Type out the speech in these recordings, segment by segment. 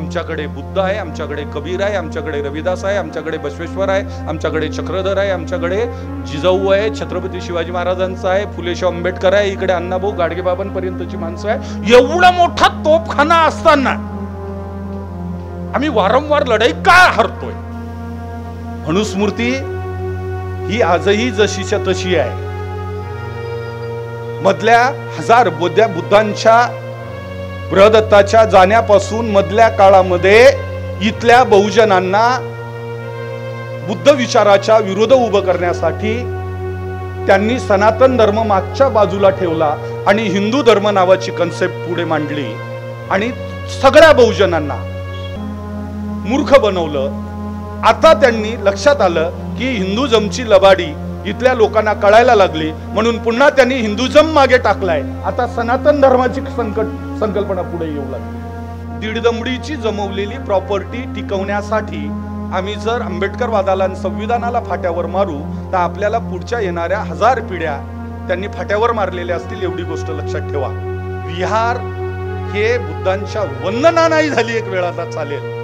आमच्याकडे बुद्ध आहे, आमच्याकडे कबीर आहे, आमच्याकडे रविदास आहे, आमच्याकडे बसवेश्वर आहे, आमच्याकडे चक्रधर आहे, आमच्याकडे जिजाऊ आहे, छत्रपती शिवाजी महाराजांचा आहे, फुले शाहू आंबेडकर आहे, इकडे अण्णाभाऊ गाडगेबाबांपर्यंतची माणसं आहे. एवढा मोठा तोफखाना असताना आम्ही वारंवार लढाई का हरतोय? मनुस्मृती ही आजही जशीच्या तशी आहे. मधल्या हजार बुद्धांच्या बृहदत्ताच्या जाण्यापासून मधल्या काळामध्ये इथल्या बहुजनांना बुद्ध विचाराच्या विरोध उभं करण्यासाठी त्यांनी सनातन धर्म मागच्या बाजूला ठेवला आणि हिंदू धर्म नावाची कन्सेप्ट पुढे मांडली आणि सगळ्या बहुजनांना मूर्ख बनवलं. आता त्यांनी लक्षात आलं की हिंदुझमची लबाडी इथल्या लोकांना कळायला लागली, म्हणून पुन्हा त्यांनी हिंदुझम मागे टाकलाय. आता सनातन धर्माची संकल्पना पुढे येऊ लागली. दीडदमडीची जमवलेली प्रॉपर्टी टिकवण्यासाठी आम्ही जर आंबेडकरवादाला आणि संविधानाला फाट्यावर मारू तर आपल्याला पुढच्या येणाऱ्या 1000 पिढ्या त्यांनी फाट्यावर मारलेल्या असतील, एवढी गोष्ट लक्षात ठेवा. विहार हे बुद्धांच्या वंदना नाही झाली एक वेळाला चालेल,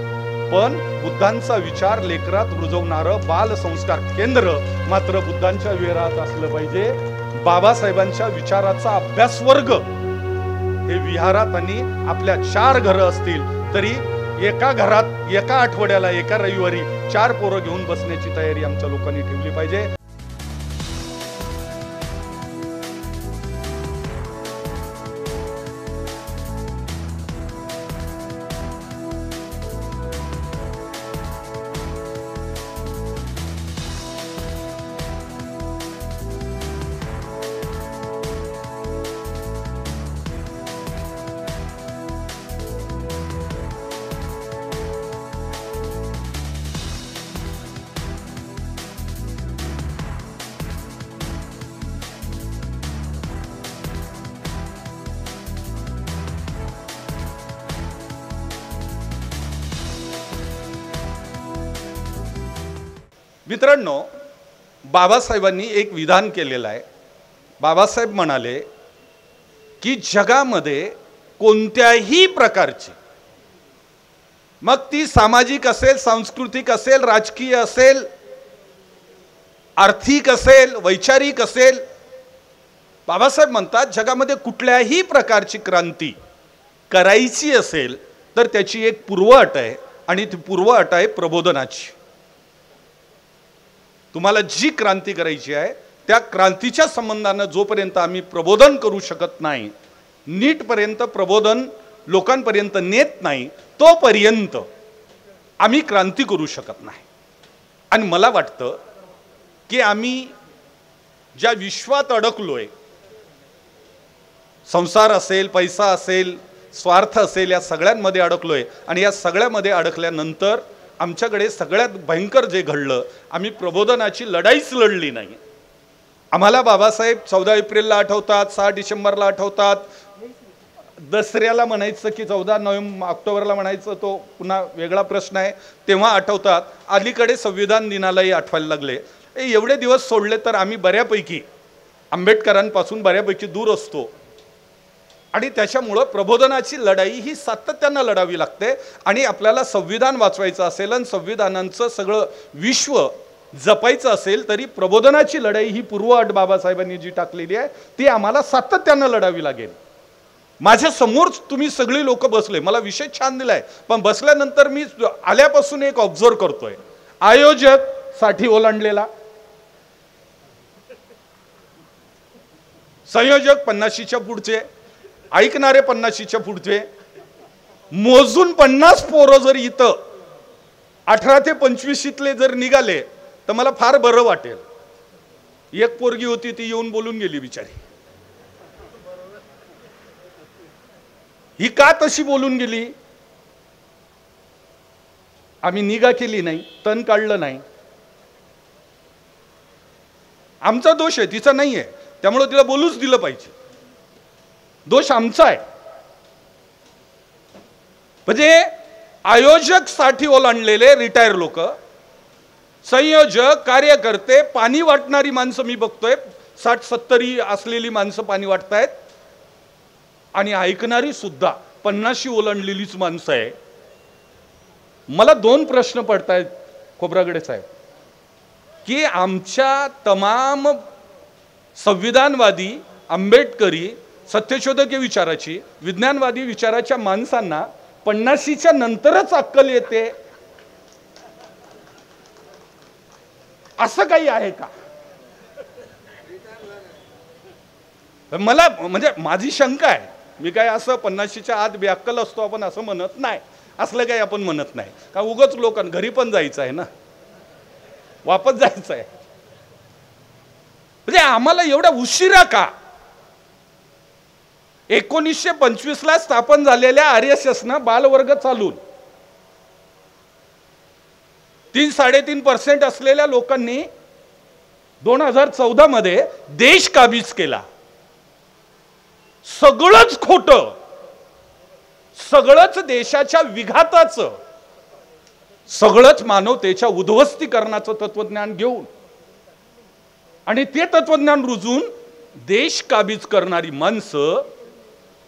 पण बुद्धांचा विचार लेकरात रुजवणारं बाल संस्कार केंद्र मात्र बुद्धांच्या विहारात असलं पाहिजे. बाबासाहेबांच्या विचाराचा अभ्यास वर्ग हे विहारात आणि आपल्या 4 घरं असतील तरी एका घरात एका आठवड्याला एका रविवारी 4 पोरं घेऊन बसण्याची तयारी आमच्या लोकांनी ठेवली पाहिजे. मित्रांनो, बाबासाहेबांनी एक विधान केलेलं आहे. बाबासाहेब म्हणाले की जगामध्ये कोणत्याही प्रकारची, मग ती सामाजिक असेल, सांस्कृतिक असेल, राजकीय असेल, आर्थिक असेल, वैचारिक असेल, बाबासाहेब म्हणतात जगामध्ये कुठल्याही प्रकारची क्रांती करायची असेल तर त्याची एक पूर्वअट आहे आणि ती पूर्वअट आहे प्रबोधनाची. तुम्हाला जी क्रांती करायची आहे त्या क्रांतीच्या संबंधाने जोपर्यंत आम्ही प्रबोधन करू शकत नाही, नीटपर्यंत प्रबोधन लोकांपर्यंत नेत नाही, तोपर्यंत आम्ही क्रांती करू शकत नाही. आणि मला वाटतं की आम्ही ज्या विश्वात अडकलोय, संसार असेल, पैसा असेल, स्वार्थ असेल, या सगळ्यांमध्ये अडकलोय आणि या सगळ्यामध्ये अडकल्यानंतर आमच्याकडे सगळ्यात भयंकर जे घडलं, आम्ही प्रबोधनाची लढाईच लढली नाही. आम्हाला बाबासाहेब 14 एप्रिलला आठवतात, 6 डिसेंबरला आठवतात, दसऱ्याला म्हणायचं की 14 ऑक्टोबरला म्हणायचं तो पुन्हा वेगळा प्रश्न आहे, तेव्हा आठवतात. अलीकडे संविधान दिनालाही आठवायला लागले. एवढे दिवस सोडले तर आम्ही बऱ्यापैकी आंबेडकरांपासून बऱ्यापैकी दूर असतो आणि त्याच्यामुळं प्रबोधनाची लढाई ही सातत्यानं लढावी लागते. आणि आपल्याला संविधान वाचवायचं असेल आणि संविधानांचं सगळं विश्व जपायचं असेल तरी प्रबोधनाची लढाई ही पूर्वअट बाबासाहेबांनी जी टाकलेली आहे ती आम्हाला सातत्यानं लढावी लागेल. माझ्या समोर तुम्ही सगळी लोक बसले, मला विषय छान दिलाय, पण बसल्यानंतर मी आल्यापासून एक ऑब्झर्व करतोय, आयोजक साठी ओलांडलेला, संयोजक 50च्या पुढचे, ऐकणारे 50च्या पुढचे, मोजून 50 पोरं जर इथं 18 ते 25 जर निघाले तर मला फार बरं वाटेल. एक पोरगी होती ती येऊन बोलून गेली बिचारी. ही का तशी बोलून गेली? आम्ही निगा केली नाही, तण काढलं नाही. आमचा दोष आहे, तिचा नाही आहे, त्यामुळे तिला बोलूच दिलं पाहिजे. दोष आमचा आहे. म्हणजे आयोजक साठी ओलांडलेले रिटायर लोक, संयोजक, कार्यकर्ते, पाणी वाटणारी माणसं मी बघतोय, 60-70 असलेली माणसं पाणी वाटतायत आणि ऐकणारी सुद्धा 50 ओलांडलेलीच माणसं आहे. मला दोन प्रश्न पडतायत खोब्रागडे साहेब, की आमच्या तमाम संविधानवादी, आंबेडकरी, सत्यशोधक विचाराची, विज्ञानवादी विचाराच्या माणसांना 50च्या नंतरच अक्कल येते, असं काही आहे का? मला म्हणजे माझी शंका आहे. मी काय असं 50च्या आत बेअक्कल असतो आपण असं म्हणत नाही, असलं काही आपण म्हणत नाही. का उगाच लोकांना घरी पण जायचं आहे ना, वापस जायचं आहे. म्हणजे आम्हाला एवढा उशिरा का? 1925ला स्थापन झालेल्या RSS ना बालवर्ग चालून 3-3.5% असलेल्या लोकांनी 2014 मध्ये देश काबीज केला. सगळंच खोटं, सगळंच देशाच्या विघाताचं, सगळंच मानवतेच्या उद्ध्वस्तीकरणाचं तत्वज्ञान घेऊन आणि ते तत्वज्ञान रुजून देश काबीज करणारी माणसं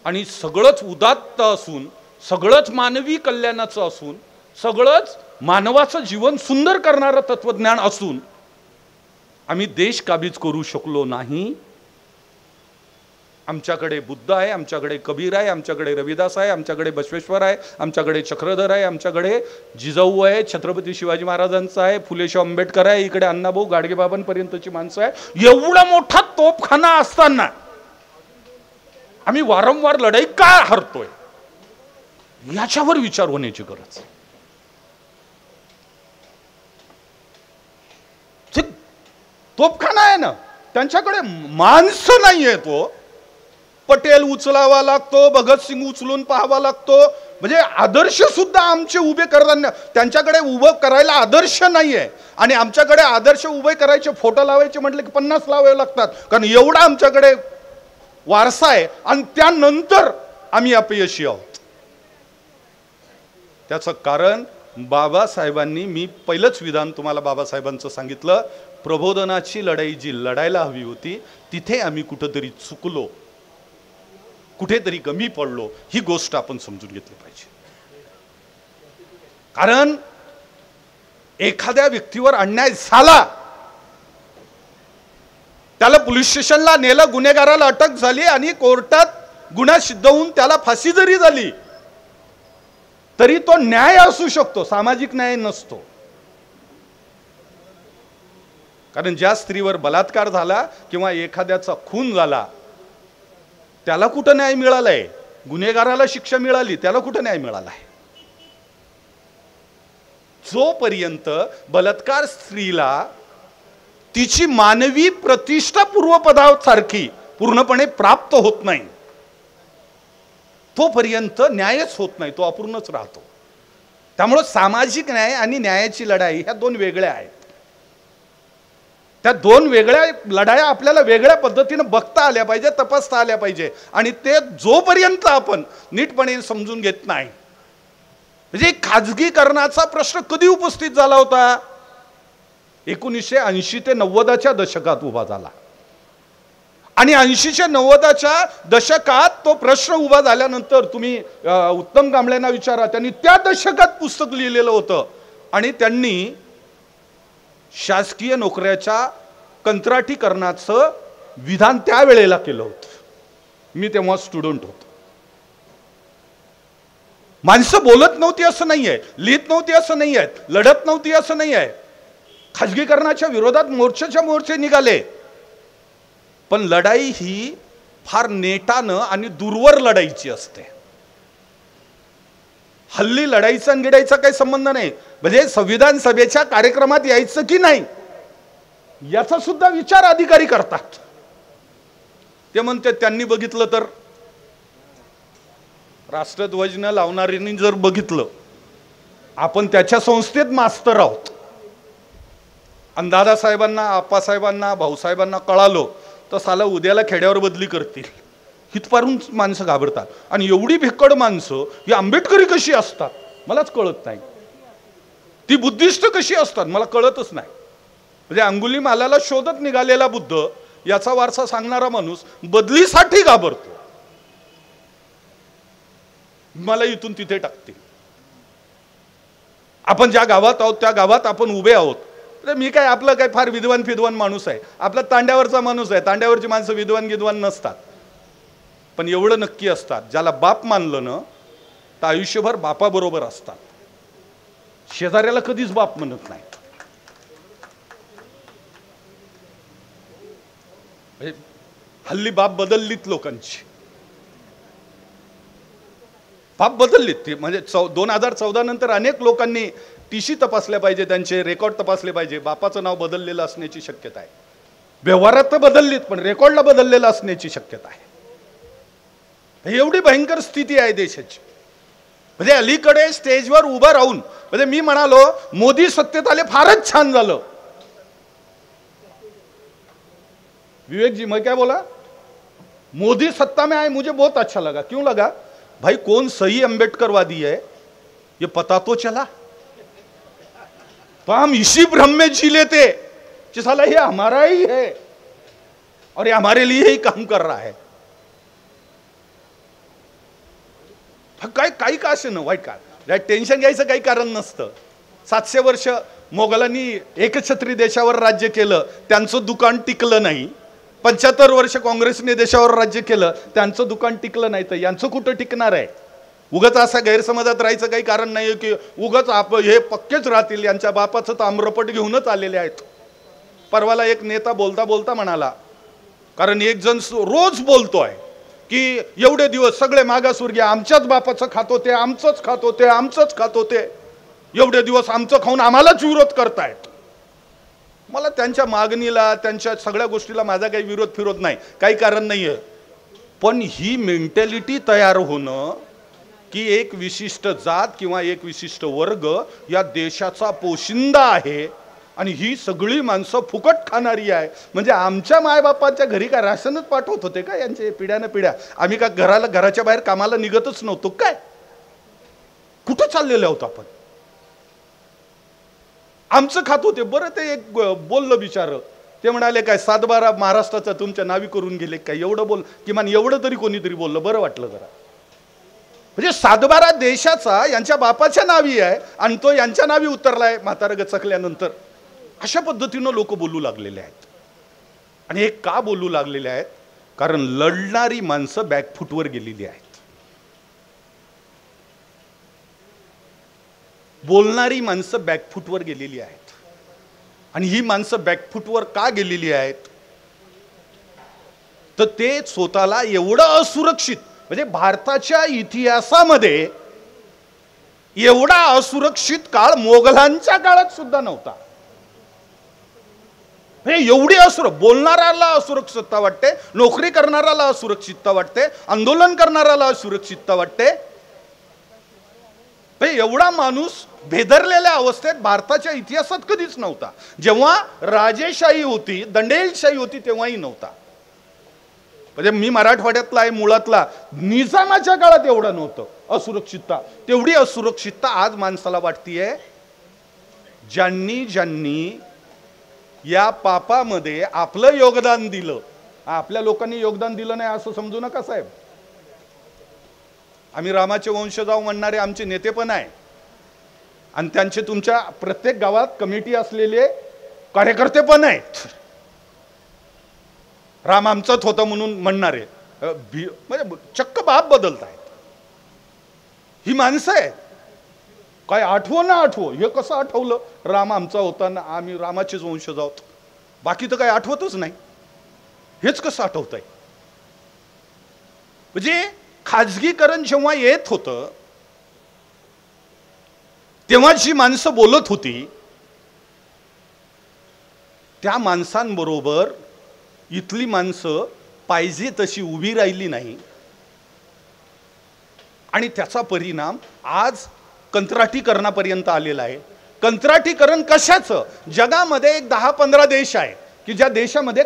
आणि सगळंच उदात्त असून, सगळंच मानवी कल्याणाचं असून, सगळंच मानवाचं जीवन सुंदर करणारं तत्वज्ञान असून आम्ही देश काबीज करू शकलो नाही. आमच्याकडे बुद्ध आहे, आमच्याकडे कबीर आहे, आमच्याकडे रविदास आहे, आमच्याकडे बसवेश्वर आहे, आमच्याकडे चक्रधर आहे, आमच्याकडे जिजाऊ आहे, छत्रपती शिवाजी महाराजांचा आहे, फुले शाहू आंबेडकर आहे, इकडे अण्णाभाऊ गाडगेबाबांपर्यंतची माणसं आहे. एवढा मोठा तोफखाना असताना आम्ही वारंवार लढाई का हरतोय, याच्यावर विचार होण्याची गरज. तोफखाना आहे ना, त्यांच्याकडे माणसं नाहीये. तो पटेल उचलावा लागतो, भगतसिंग उचलून पाहावा लागतो. म्हणजे आदर्श सुद्धा आमचे उभे करताना त्यांच्याकडे उभं करायला आदर्श नाहीये. आणि आमच्याकडे आदर्श उभे करायचे, फोटो लावायचे म्हटले की 50 लावावे लागतात, कारण एवढा आमच्याकडे वारसा आहे. आणि त्यानंतर आम्ही अपयशी आहोत. त्याचं कारण बाबासाहेबांनी, मी पहिलंच विधान तुम्हाला बाबासाहेबांचं सांगितलं, प्रबोधनाची लढाई जी लढायला हवी होती तिथे आम्ही कुठेतरी चुकलो, कुठेतरी कमी पडलो. ही गोष्ट आपण समजून घेतली पाहिजे. कारण एखाद्या व्यक्तीवर अन्याय झाला, त्याला पोलीस स्टेशनला नेलं, गुन्हेगाराला अटक झाली आणि कोर्टात गुन्हा सिद्ध होऊन त्याला फाशी जरी झाली तरी तो न्याय असू शकतो, सामाजिक न्याय नसतो. कारण ज्या स्त्रीवर बलात्कार झाला किंवा एखाद्याचा खून झाला त्याला कुठं न्याय मिळालाय? गुन्हेगाराला शिक्षा मिळाली, त्याला कुठं न्याय मिळालाय? जोपर्यंत बलात्कार स्त्रीला तिची मानवी प्रतिष्ठा पूर्वपदासारखी पूर्णपणे प्राप्त होत नाही तोपर्यंत न्यायच होत नाही, तो अपूर्णच राहतो. त्यामुळे सामाजिक न्याय आणि न्यायाची लढाई ह्या दोन वेगळ्या आहेत. त्या दोन वेगळ्या लढाया आपल्याला वेगळ्या पद्धतीने बघता आल्या पाहिजे, तपासता आल्या पाहिजे. आणि ते जोपर्यंत आपण नीटपणे समजून घेत नाही, म्हणजे खाजगीकरणाचा प्रश्न कधी उपस्थित झाला होता? 1980 ते 90च्या दशकात उभा झाला. आणि 80च्या 90च्या दशकात तो प्रश्न उभा झाल्यानंतर तुम्ही उत्तम कांबळेंना विचारा, त्यांनी त्या दशकात पुस्तक लिहिलेलं होतं. आणि त्यांनी शासकीय नोकऱ्याच्या कंत्राटीकरणाचं विधान त्यावेळेला केलं होतं. मी तेव्हा स्टुडंट होतो. माणसं बोलत नव्हती असं नाहीये, लिहित नव्हती असं नाहीये, लढत नव्हती असं नाहीये. खाजगीकरणाच्या विरोधात मोर्चाच्या मोर्चे निघाले, पण लढाई ही फार नेटानं आणि दूरवर लढायची असते. हल्ली लढाईचा आणि गिडाईचा काही संबंध नाही. म्हणजे संविधान सभेच्या कार्यक्रमात यायचं की नाही याचा सुद्धा विचार अधिकारी करतात. ते म्हणते त्यांनी बघितलं तर, राष्ट्रध्वज न लावणाऱ्यांनी जर बघितलं, आपण त्याच्या संस्थेत मास्तर आहोत. आणि दादासाहेबांना, आप्पासाहेबांना, भाऊसाहेबांना कळालो तर साला उद्याला खेड्यावर बदली करतील, हितपारून माणसं घाबरतात. आणि एवढी भिक्कड माणसं ही आंबेडकरी कशी असतात मलाच कळत नाही. ती बुद्धिस्ट कशी असतात मला कळतच नाही. म्हणजे अंगुलीमालाला शोधत निघालेला बुद्ध याचा वारसा सांगणारा माणूस बदलीसाठी घाबरतो. मला इथून तिथे टाकतील. आपण ज्या गावात आहोत त्या गावात आपण उभे आहोत. मी काय आपलं काय फार विद्वान फिद्वान माणूस आहे, आपला तांड्यावरचा माणूस आहे. तांड्यावरची माणसं विद्वान गिद्वान नसतात, पण एवढं नक्की असतात, ज्याला बाप मानलं ना तर आयुष्यभर बापाबरोबर असतात. शेजाऱ्याला कधीच बाप म्हणत नाही. हल्ली बाप बदललीत लोकांची, बाप बदललीत. ते म्हणजे 2014 नंतर अनेक लोकांनी टीसी तपासल्या पाहिजे, त्यांचे रेकॉर्ड तपासले पाहिजे. बापाचं नाव बदललेलं असण्याची शक्यता आहे. व्यवहारात तर बदललीत, पण रेकॉर्डला बदललेलं असण्याची शक्यता आहे. एवढी भयंकर स्थिती आहे देशाची. म्हणजे अलीकडे स्टेजवर उभं राहून म्हणजे मी म्हणालो मोदी सत्तेत आले फारच छान झालं. विवेक जी मैं क्या बोला, मोदी सत्ता में आए मुझे बहुत अच्छा लगा. क्यों लगा भाई, कौन सही अंबेडकरवादी है ये पता तो चला. तो हम इसी भ्रम में जी लेते कि साला ये हमारा ही है और ये हमारे लिए ही काम कर रहा है. काय काही का असे ना वाईट काय टेन्शन घ्यायचं काही कारण नसतं. 700 वर्ष मोगलांनी एकछत्री देशावर राज्य केलं, त्यांचं दुकान टिकलं नाही. 75 वर्ष काँग्रेसने देशावर राज्य केलं, त्यांचं दुकान टिकलं नाही. तर यांचं कुठं टिकणार आहे. उगाच असा गैरसमजात राहायचं काही कारण नाही की उगाच हे पक्केच राहतील. यांच्या बापाचं ताम्रपट घेऊनच आलेले आहेत. परवाला एक नेता बोलता बोलता म्हणाला, कारण एक जण रोज बोलतोय की एवढे दिवस सगळे मागासवर्गीय आमच्याच बापाचं खात होते, आमचंच खात होते, आमचंच खात होते, एवढे दिवस आमचं खाऊन आम्हालाच विरोध करतायत. मला त्यांच्या मागणीला त्यांच्या सगळ्या गोष्टीला माझा काही विरोध फिरोध नाही, काही कारण नाहीये. पण ही मेंटॅलिटी तयार होणं की एक विशिष्ट जात किंवा एक विशिष्ट वर्ग या देशाचा पोशिंदा आहे आणि ही सगळी माणसं फुकट खाणारी आहे. म्हणजे आमच्या मायबापांच्या घरी काय राशनच पाठवत होते का यांचे पिढ्यानं पिढ्या? आम्ही का घराच्या बाहेर कामाला निघतच नव्हतो काय? कुठं चाललेलो आहोत आपण? आमचं खात होते. बरं ते एक बोललं बिचारं, ते म्हणाले काय 7-12 महाराष्ट्राचा तुमच्या नावी करून गेले काय? एवढं बोल, किमान एवढं तरी कोणीतरी बोललं, बरं वाटलं जरा. म्हणजे 7-12 देशाचा यांच्या बापाच्या नावी आहे आणि तो यांच्या नावी उतरलाय म्हातारा गचकल्यानंतर. अशा पद्धतीनं लोक बोलू लागलेले आहेत. आणि हे का बोलू लागलेले आहेत? कारण लढणारी माणसं बॅकफुटवर गेलेली आहेत. बोलणारी माणसं बॅकफुटवर गेलेली आहेत. आणि ही माणसं बॅकफुटवर का गेलेली आहेत? तर ते स्वतःला एवढं असुरक्षित, म्हणजे भारताच्या इतिहासामध्ये एवढा असुरक्षित काळ मोगलांच्या काळात सुद्धा नव्हता. एवढी बोलणाऱ्याला असुरक्षितता वाटते, नोकरी करणाऱ्याला असुरक्षितता वाटते, आंदोलन करणाऱ्याला असुरक्षितता वाटते. एवढा माणूस भेदरलेल्या अवस्थेत भारताच्या इतिहासात कधीच नव्हता. जेव्हा राजेशाही होती, दंडेलशाही होती, तेव्हाही नव्हता. म्हणजे मी मराठवाड्यातला आहे मुळातला, निजामाच्या काळात एवढं नव्हतं असुरक्षितता. तेवढी असुरक्षितता आज माणसाला वाटतीये. ज्यांनी ज्यांनी या पापामध्ये आपलं योगदान दिलं, आपल्या लोकांनी योगदान दिलं नाही असं समजू नका साहेब. आम्ही रामाचे वंशजाव म्हणणारे आमचे नेते पण आहे आणि त्यांचे तुमच्या प्रत्येक गावात कमिटी असलेले कार्यकर्ते पण आहेत. राम आमचाच होता म्हणून म्हणणारे म्हणजे चक्क बाप बदलत आहेत. ही माणसं आहेत. काय आठवो ना आठवो, हे कसं आठवलं? राम आमचा होता ना, आम्ही रामाचेच वंशज आहोत, बाकी तर काही आठवतच नाही. हेच कसं आठवत आहे? म्हणजे खाजगीकरण जेव्हा येत होतं तेव्हा जी माणसं बोलत होती त्या माणसांबरोबर इथली माणसं पाहिजे तशी उभी राहिली नाही. आणि त्याचा परिणाम आज कंत्राटीकरणापर्यंत आलेला आहे. कंत्राटीकरण कशाचं? जगामध्ये एक 10-15 देश आहे की ज्या देशामध्ये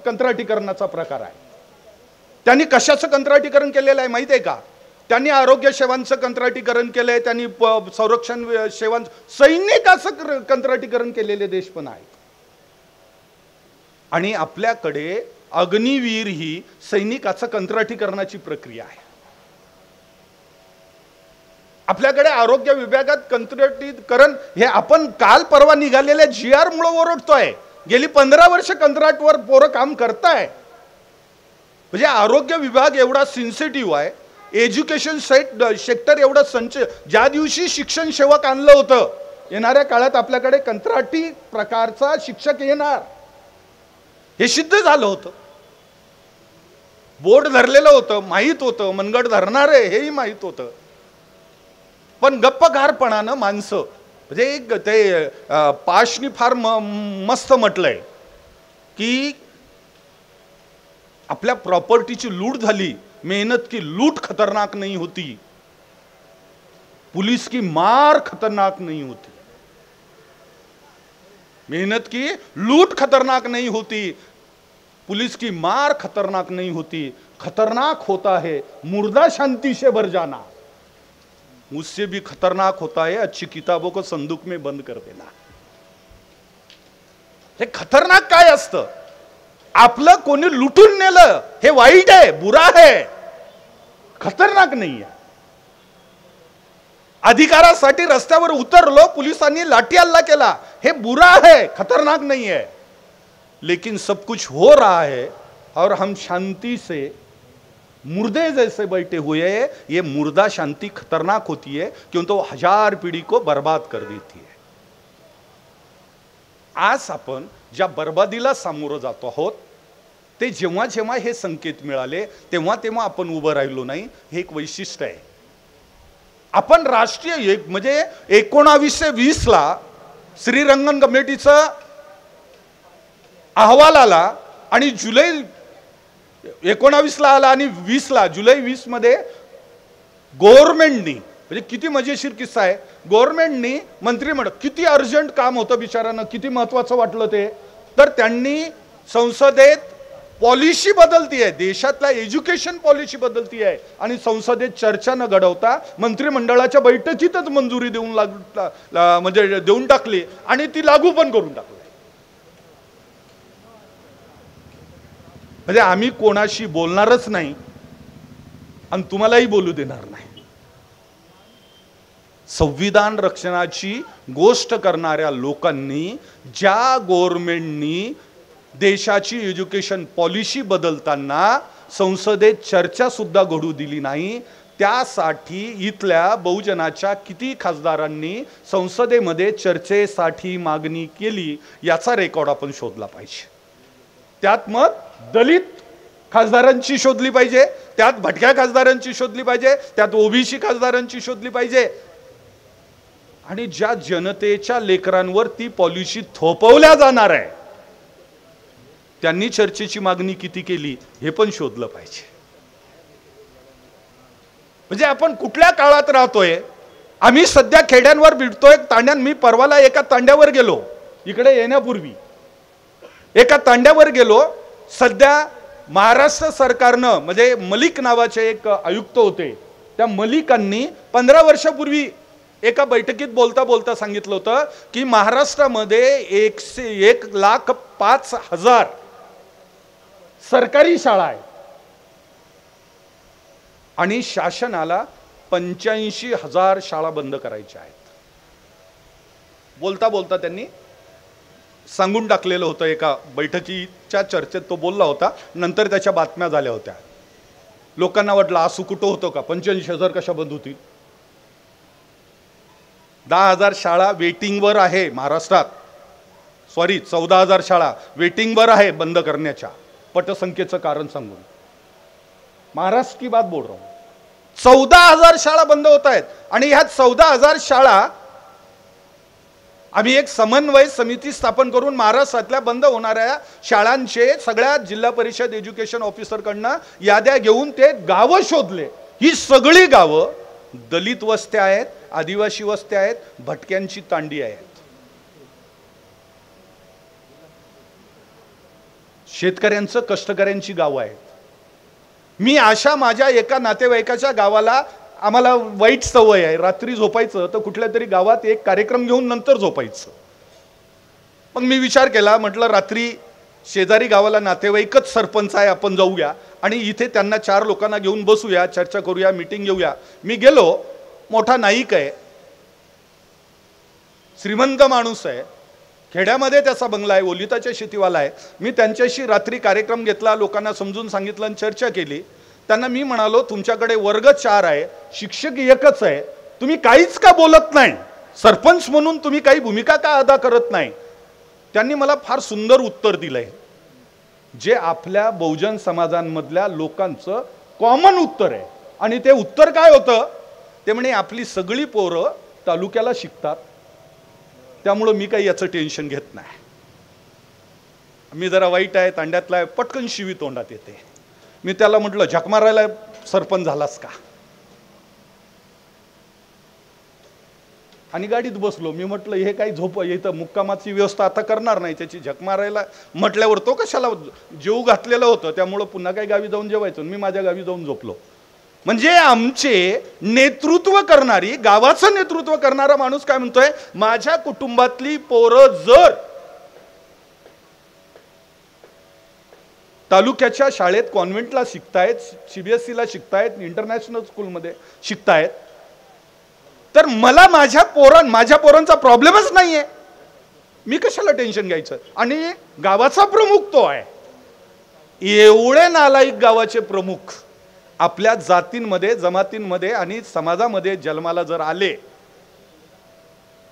कंत्राटीकरणाचा प्रकार आहे. त्यांनी कशाचं कंत्राटीकरण केलेलं आहे माहिती आहे का? त्यांनी आरोग्य सेवांचं कंत्राटीकरण केलंय, त्यांनी संरक्षण सेवांचं, सैनिकाचं कंत्राटीकरण केलेले देश पण आहेत. आणि आपल्याकडे अग्निवीर ही सैनिकाचं कंत्राटीकरणाची प्रक्रिया आहे. आपल्याकडे आरोग्य विभागात कंत्राटीकरण हे आपण काल परवा निघालेल्या GR मुळे ओरडतोय. गेली 15 वर्ष कंत्राटवर पोरं काम करताय. म्हणजे आरोग्य विभाग एवढा सेन्सिटिव्ह आहे, एज्युकेशन सेक्टर एवढा संच, ज्या दिवशी शिक्षण सेवक आणलं होतं, येणाऱ्या काळात आपल्याकडे कंत्राटी प्रकारचा शिक्षक येणार हे सिद्ध झालं होतं. बोर्ड धरलेलं होतं, माहीत होतं, मनगट धरणार आहे हेही माहीत होतं. पण गप्पगारपणानं माणसं, म्हणजे ते पाशनी फार मस्त म्हटलंय की आपल्या प्रॉपर्टीची लूट झाली, मेहनत की लूट खतरनाक नहीं होती, पुलिस की मार खतरनाक नहीं होती. मेहनत की लूट खतरनाक नहीं होती, पुलिस की मार खतरनाक नहीं होती, खतरनाक होता है मुर्दा शांति से भर जाना. मुझसे भी खतरनाक होता है अच्छी किताबों को संदूक में बंद कर देना. हे खतरनाक काय असतं? आपलं कोणी लुटून नेलं हे वाईट आहे, बुरा आहे, खतरनाक नाही आहे. अधिकारासाठी रस्त्यावर उतरलो, पोलिसांनी लाठी हल्ला केला, हे बुरा है, खतरनाक नहीं है. लेकिन सब कुछ हो रहा है और हम शांति से मुर्दे जैसे बैठे हुए हैं, ये मुर्दा शांति खतरनाक होती है क्योंकि तो 1000 पीढ़ी को बर्बाद कर देती है. आज आपण ज्या बर्बादीला सामोरं जातो आहोत, ते जेव्हा जेव्हा हे संकेत मिळाले तेव्हा तेव्हा आपण उभं राहिलो नाही, हे एक वैशिष्ट्य आहे. आपण राष्ट्रीय म्हणजे 1920 ला श्रीरंगन कमिटीचा अहवाल आला आणि जुलै 19 ला आला आणि 20 ला जुलै 20 मध्ये गव्हर्नमेंटनी, म्हणजे किती मजेशीर किस्सा आहे, गव्हर्नमेंटनी मंत्रिमंडळ, किती अर्जंट काम होतं बिचारांना, किती महत्त्वाचं वाटलं ते, तर त्यांनी संसदेत पॉलिसी बदलती आहे, देशातला एज्युकेशन पॉलिसी बदलती आहे आणि संसदेत चर्चा न घडवता मंत्रिमंडळाच्या बैठकीतच मंजुरी देऊन म्हणजे देऊन टाकली आणि ती लागू पण करून टाकली. म्हणजे आम्ही कोणाशी बोलणारच नाही आणि तुम्हालाही बोलू देणार नाही. संविधान रक्षणाची गोष्ट करणाऱ्या लोकांनी, ज्या गव्हर्नमेंटनी देशाची एज्युकेशन पॉलिसी बदलताना संसदेत चर्चा सुद्धा घडू दिली नाही, त्यासाठी इथल्या बहुजनाच्या किती खासदारांनी संसदेमध्ये चर्चेसाठी मागणी केली याचा रेकॉर्ड आपण शोधला पाहिजे. त्यात मग दलित खासदारांची शोधली पाहिजे, त्यात भटक्या खासदारांची शोधली पाहिजे, त्यात ओबीसी खासदारांची शोधली पाहिजे. आणि ज्या जनतेच्या लेकरांवर ती पॉलिसी थोपवल्या जाणार आहे त्यांनी चर्चेची मागणी किती केली हे पण शोधलं पाहिजे. म्हणजे आपण कुठल्या काळात राहतोय? आम्ही सध्या खेड्यांवर भिडतोय, तांड्यान. मी परवाला एका तांड्यावर गेलो, इकडे येण्यापूर्वी एका तांड्यावर गेलो. सध्या महाराष्ट्र सरकारनं, म्हणजे मलिक नावाचे एक आयुक्त होते, त्या मलिकांनी 15 वर्षापूर्वी एका बैठकीत बोलता बोलता सांगितलं होतं की महाराष्ट्रामध्ये 1,05,000 सरकारी शाळा आहेत आणि शासनाला 85,000 शाळा बंद करायच्या आहेत. बोलता बोलता त्यांनी सांगून टाकलेलं होतं. एका बैठकीच्या चर्चेत तो बोलला होता, नंतर त्याच्या बातम्या झाल्या होत्या. लोकांना वाटलं असं कुठं होतं का, 85,000 कशा बंद होतील? 10,000 शाळा वेटिंगवर आहे महाराष्ट्रात, सॉरी 14,000 शाळा वेटिंगवर आहे बंद करण्याच्या, पटसंख्येचं कारण सांगून. महाराष्ट्र की बात बोल रहा हूं. 14,000 शाळा बंद होत आहेत आणि ह्या 14,000 शाळा आम्ही एक समन्वय समिती स्थापन करून महाराष्ट्रातल्या बंद होणाऱ्या शाळांचे सगळ्या जिल्हा परिषद एज्युकेशन ऑफिसरकडनं याद्या घेऊन ते गावं शोधले. ही सगळी गावं दलित वस्त्या आहेत, आदिवासी वस्त्या आहेत, भटक्यांची तांडी आहेत, शेतकऱ्यांचं कष्टकऱ्यांची गावं आहेत. मी अशा माझ्या एका नातेवाईकाच्या गावाला, आम्हाला वाईट सवय आहे रात्री झोपायचं तर कुठल्या तरी गावात एक कार्यक्रम घेऊन नंतर झोपायचं. मग मी विचार केला, म्हटलं रात्री शेजारी गावाला नातेवाईकच सरपंच आहे, आपण जाऊया आणि इथे त्यांना 4 लोकांना घेऊन बसूया, चर्चा करूया, मीटिंग घेऊया. मी गेलो मोठा नाईक आहे, श्रीमंत माणूस आहे, खेड्यामध्ये त्याचा बंगला आहे, ओलिताच्या शेतीवाला आहे. मी त्यांच्याशी रात्री कार्यक्रम घेतला, लोकांना समजून सांगितलं आणि चर्चा केली. त्यांना मी म्हणालो, तुमच्याकडे वर्ग 4 आहे, शिक्षक एकच आहे, तुम्ही काहीच का बोलत नाही? सरपंच म्हणून तुम्ही काही भूमिका का अदा करत नाही? त्यांनी मला फार सुंदर उत्तर दिलंय, जे आपल्या बहुजन समाजांमधल्या लोकांचं कॉमन उत्तर आहे. आणि ते उत्तर काय होतं? ते म्हणे, आपली सगळी पोरं तालुक्याला शिकतात, त्यामुळं मी काही याचं टेन्शन घेत नाही. मी जरा वाईट आहे, तांड्यातला आहे, पटकन शिवी तोंडात येते. मी त्याला म्हटलं, झक मारायला सरपंच झालास का? आणि गाडीत बसलो. मी म्हटलं, हे काही झोप इथं मुक्कामाची व्यवस्था आता करणार नाही, त्याची झक मारायला म्हटल्यावर तो कशाला? जेव घातलेलं होतं, त्यामुळं पुन्हा काही गावी जाऊन जेवायचं. मी माझ्या गावी जाऊन झोपलो. म्हणजे आमचे नेतृत्व करणारी, गावाचं नेतृत्व करणारा माणूस काय म्हणतोय, माझ्या कुटुंबातली पोरं जर तालुक्याच्या शाळेत कॉन्व्हेंटला शिकतायत, सीबीएसईला शिकतायत, इंटरनॅशनल स्कूलमध्ये शिकतायत, तर मला माझ्या पोरांचा प्रॉब्लेमच नाहीये, मी कशाला टेन्शन घ्यायचं? आणि गावाचा प्रमुख तो आहे. एवढे नालायक गावाचे प्रमुख आपल्या जातींमध्ये, जमातींमध्ये आणि समाजामध्ये जन्माला जर आले,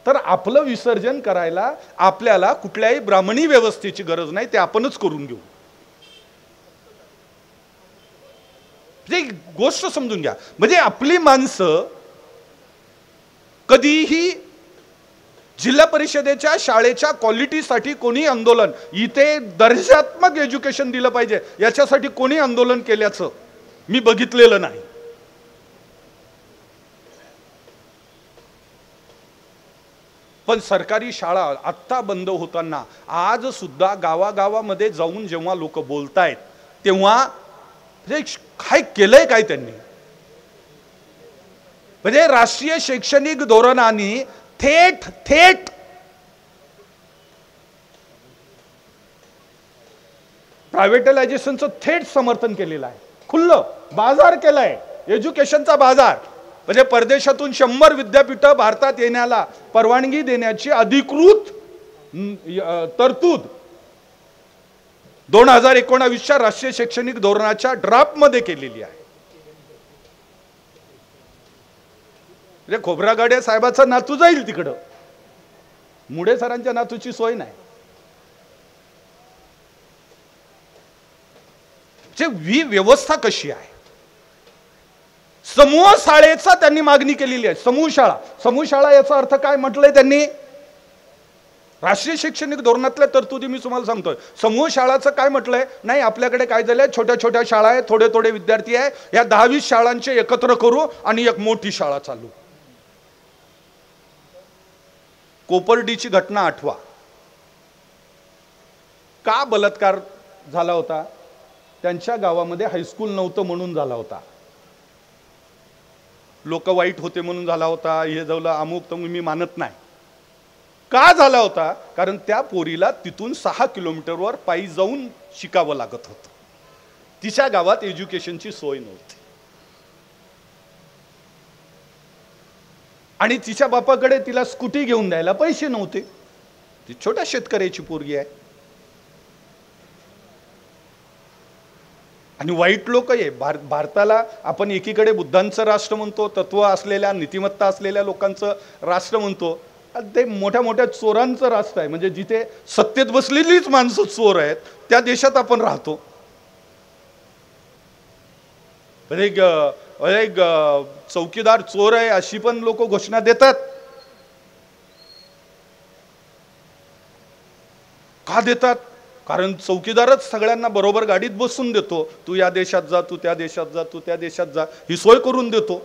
तर आपलं विसर्जन करायला आपल्याला कुठल्याही ब्राह्मणी व्यवस्थेची गरज नाही, ते आपणच करून घेऊ. गोष्ट समजून घ्या. म्हणजे आपली माणसं कधीही जिल्हा परिषदेच्या शाळेच्या क्वालिटीसाठी कोणी आंदोलन, इथे दर्जात्मक एज्युकेशन दिलं पाहिजे याच्यासाठी कोणी आंदोलन केल्याचं मी बघितलेलं नाही. पण सरकारी शाळा आत्ता बंद होताना आज सुद्धा गावागावामध्ये जाऊन जेव्हा लोक बोलतायत, तेव्हा काय केलंय काय त्यांनी? म्हणजे राष्ट्रीय शैक्षणिक धोरणाने थेट प्रायव्हेटलायझेशनचं थेट समर्थन केलेलं आहे. खुल्लं बाजार केलाय, एज्युकेशनचा बाजार. म्हणजे परदेशातून 100 विद्यापीठ भारतात येण्याला परवानगी देण्याची अधिकृत तरतूद 2019च्या राष्ट्रीय शैक्षणिक धोरणाच्या ड्राफ्टमध्ये केलेली आहे. म्हणजे खोब्रागडे साहेबाचा नातू जाईल तिकडं, मुडे सरांच्या नातूची सोय नाही. ही व्यवस्था कशी आहे? समूह शाळेचा त्यांनी मागणी केलेली आहे. समूह शाळा याचा अर्थ काय म्हटलंय त्यांनी? राष्ट्रीय शैक्षणिक धोरणातल्या तरतुदी मी तुम्हाला सांगतोय. समूह शाळाचं काय म्हटलंय? नाही, आपल्याकडे काय झालंय, छोट्या छोट्या शाळा आहे, थोडे थोडे विद्यार्थी आहे, या 10-20 शाळांचे एकत्र करू आणि एक मोठी शाळा चालू. कोपर्डीची घटना आठवा. का बलात्कार झाला होता? त्यांच्या गावामध्ये हायस्कूल नव्हतं म्हणून झाला होता. लोक वाईट होते म्हणून झाला होता, हे जाऊला अमुक तमुक, मी मानत नाही. का झाला होता? कारण त्या पोरीला तिथून 6 किलोमीटरवर पायी जाऊन शिकावं लागत होतं. तिच्या गावात एज्युकेशनची सोय नव्हती आणि तिच्या बापाकडे तिला स्कूटी घेऊन द्यायला पैसे नव्हते. ती छोट्या शेतकऱ्याची पोरगी आहे. आणि वाईट लोक आहे. भारताला आपण एकीकडे बुद्धांचं राष्ट्र म्हणतो, तत्व असलेल्या, नीतिमत्ता असलेल्या लोकांचं राष्ट्र म्हणतो, ते मोठ्या मोठ्या चोरांचं राष्ट्र आहे. म्हणजे जिथे सत्तेत बसलेलीच माणसं चोर आहेत, त्या देशात आपण राहतो. एक चौकीदार चोर आहे अशी पण लोक घोषणा देतात. का देतात? कारण चौकीदारच सगळ्यांना बरोबर गाडीत बसून देतो. तू या देशात जा, तू त्या देशात जा, तू त्या देशात जा, ही सोय करून देतो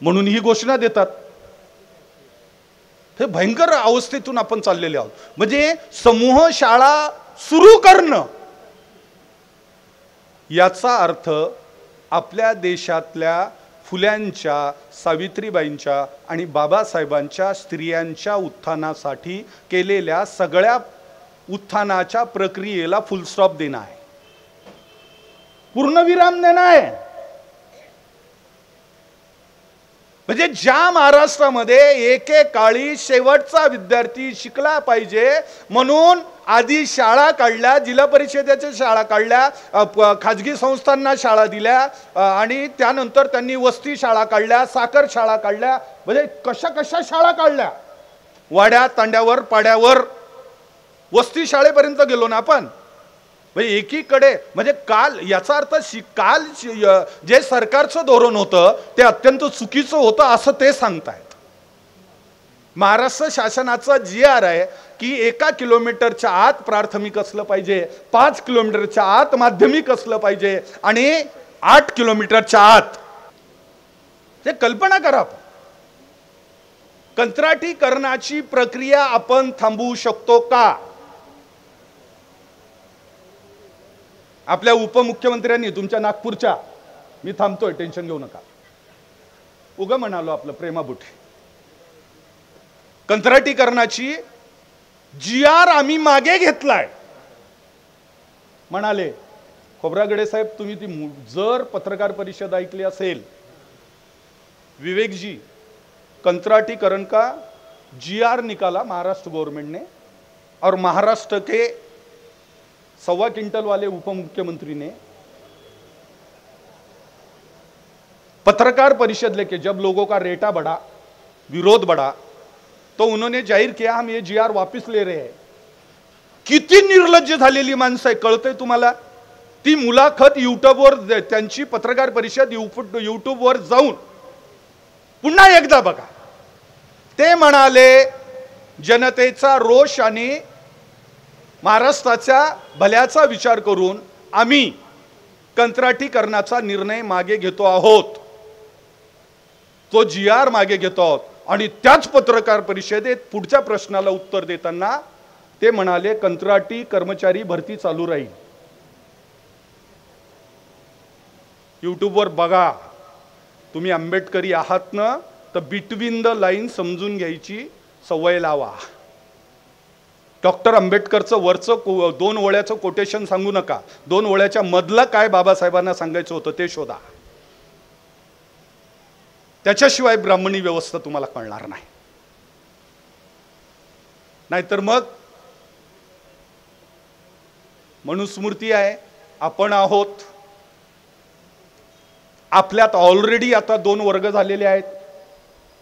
म्हणून ही घोषणा देतात. हे भयंकर अवस्थेतून आपण चाललेले आहोत. म्हणजे समूह शाळा सुरू करणं याचा अर्थ आपल्या देशातल्या फुल्यांच्या, सावित्रीबाईंच्या आणि बाबासाहेबांच्या स्त्रियांच्या उत्थानासाठी केलेल्या सगळ्या उत्थानाच्या प्रक्रियेला फुलस्टॉप देणं आहे, पूर्णविराम देणं आहे. म्हणजे ज्या महाराष्ट्रामध्ये एकेकाळी शेवटचा विद्यार्थी शिकला पाहिजे म्हणून आधी शाळा काढल्या, जिल्हा परिषदेच्या शाळा काढल्या, खाजगी संस्थांना शाळा दिल्या आणि त्यानंतर त्यांनी वस्ती शाळा काढल्या, साखर शाळा काढल्या, म्हणजे कशा कशा शाळा काढल्या, वाड्या तांड्यावर पाड्यावर वस्ती शाळेपर्यंत गेलो ना आपण. म्हणजे एकीकडे म्हणजे काल याचा अर्थ काल जे सरकारचं धोरण होतं ते अत्यंत चुकीचं होतं असं ते सांगतायत. महाराष्ट्र शासनाचा GR आहे की 1 किलोमीटरच्या आत प्राथमिक असलं पाहिजे, 5 किलोमीटरच्या आत माध्यमिक असलं पाहिजे आणि 8 किलोमीटरच्या आत. ते कल्पना करा, कंत्राटीकरणाची प्रक्रिया आपण थांबवू शकतो का? आपल्या उपमुख्यमंत्र्यांनी तुमच्या नागपूरच्या, मी थांबतोय टेन्शन घेऊ नका, उगा म्हणालो आपलं प्रेमाबुठी, कंत्राटीकरणाची GR आम्ही मागे घेतलाय म्हणाले. खोब्रागडे साहेब तुम्ही ती जर पत्रकार परिषद ऐकली असेल, विवेकजी, कंत्राटीकरण का GR निकाला महाराष्ट्र गवर्नमेंट ने और महाराष्ट्र के 1.25 क्विंटल वाले उपमुख्यमंत्री ने पत्रकार परिषद लेके जब लोगों का रेटा बढ़ा, विरोध बढ़ा, तो उन्होंने जाहीर किया हम ये GR वापस ले रहे हैं. किती निर्लज्ज झालेली माणसं आहे कळतंय तुम्हाला? ती मुलाखत युट्यूबवर, त्यांची पत्रकार परिषद युट्यूबवर जाऊन पुन्हा एकदा बघा. ते म्हणाले जनतेचा रोष आणि महाराष्ट्राच्या भल्याचा विचार करून आम्ही कंत्राटीकरणाचा निर्णय मागे घेतो आहोत, तो GR मागे घेतो आहोत. आणि त्याच पत्रकार परिषदेत पुढच्या प्रश्नाला उत्तर देताना ते म्हणाले कंत्राटी कर्मचारी भरती चालू राहील. युट्यूबवर बघा. तुम्ही आंबेडकरी आहात ना, तर बिटवीन द लाईन समजून घ्यायची सवय लावा. डॉक्टर आंबेडकरचं वरचं 2 ओळ्याचं कोटेशन सांगू नका, 2 ओळ्याच्या मधलं काय बाबासाहेबांना सांगायचं होतं ते शोधा. त्याच्याशिवाय ब्राह्मणी व्यवस्था तुम्हाला कळणार नाही. नाहीतर मग मनुस्मृती आहे, आपण आहोत, आपल्यात ऑलरेडी आता 2 वर्ग झालेले आहेत.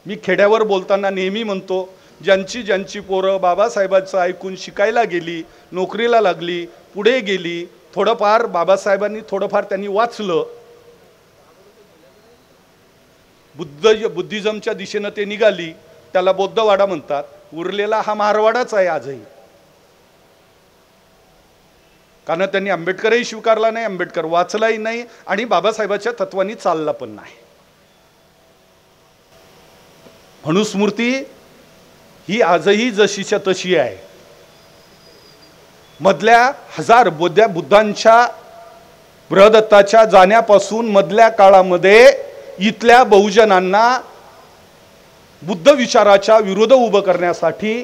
मी खेड्यावर बोलताना नेहमी म्हणतो, ज्यांची पोरं बाबासाहेबांचं ऐकून शिकायला गेली, नोकरीला लागली, पुढे गेली, थोडंफार बाबासाहेबांनी थोडंफार त्यांनी वाचलं, बुद्धिझमच्या दिशेनं ते निघाली, त्याला बौद्धवाडा म्हणतात. उरलेला हा मारवाडाच आहे आजही, कारण त्यांनी आंबेडकरही स्वीकारला नाही, आंबेडकर वाचलाही नाही आणि बाबासाहेबांच्या तत्वांनी चालला पण नाही. मनुस्मृती ही आजही जशीच्या तशी आहे. मधल्या 1000 बुद्धांच्या बृहदत्ताच्या जाण्यापासून मधल्या काळामध्ये इथल्या बहुजनांना बुद्ध विचाराच्या विरोध उभं करण्यासाठी